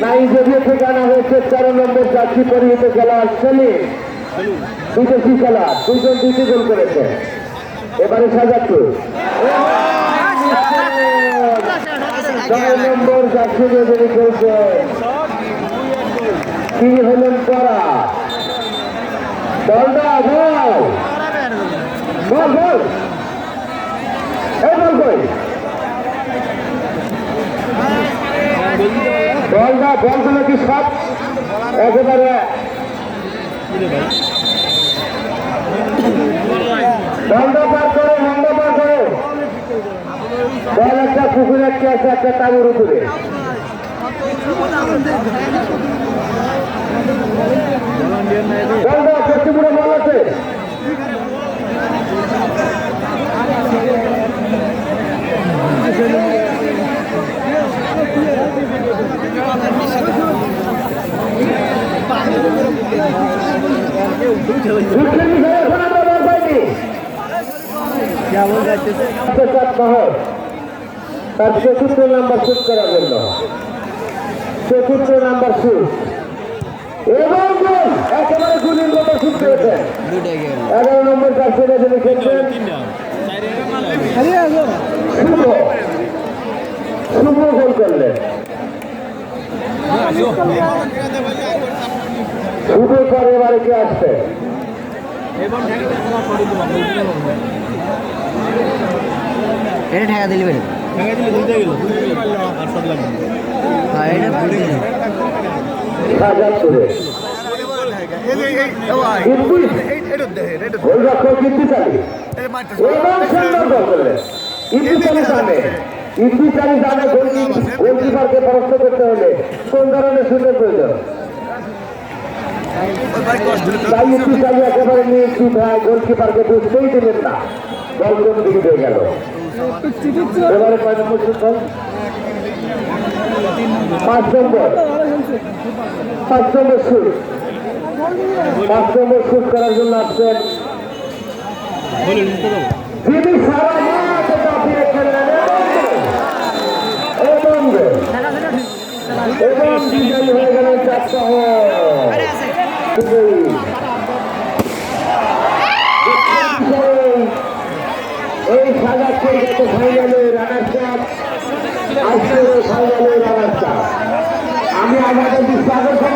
Nigeria থেকে আনা হয়েছে 4 নম্বর জার্সি পরিহিত খেলোয়াড় সেলিম। বিদেশি খেলোয়াড়, দুজন 2টি গোল করেছে। এবারে সাজাদপুর 6 নম্বর জার্সি নিয়ে খেলছে, তিনি হলেন পরা। বলটা বল বল বল এই বল কই বলটা, বলগুলো কি সব একেবারে বলটা পার করো, বলটা পার করো। বল একটা পুকুরে একটা আছে, একটা তাবুর উপরে। বলটা পশ্চিমপুরে বল আছে। তার চতুর্থ নাম্বার শুট করার জন্য, 4th নাম্বার শুট এবং একেবারে গুলির মতো শুট করেছেন। 11 নম্বর কাছে যিনি খেলছেন শুভ গোল করলেন। শুভ করে এবারে কে আসছে? ঠেকা দিলি বেড়ে গোলকিপারকে পরাস্ত করতে হলে কোন ধরনের সুযোগ প্রয়োজন? তাই ইতিশালী একেবারে নিয়েছি ভাই, গোলকিপারকে বুঝতেই দিলেন না, বল কোন দিকে হয়ে গেল। এবারে 5 নম্বর শুট, 5 নম্বর শুট, 5 নম্বর শুট করার জন্য আসছেন যিনি সারা মাঠ চাপিয়ে খেললেন এবং বিজয়ী হয়ে গেলেন 4 শহর। এই সাজাদপুর গত ফাইনালে রানার্স আপ, আজকের ফাইনালে রানার্স আপ। আমি আমাদের দৃষ্টি আকর্ষণ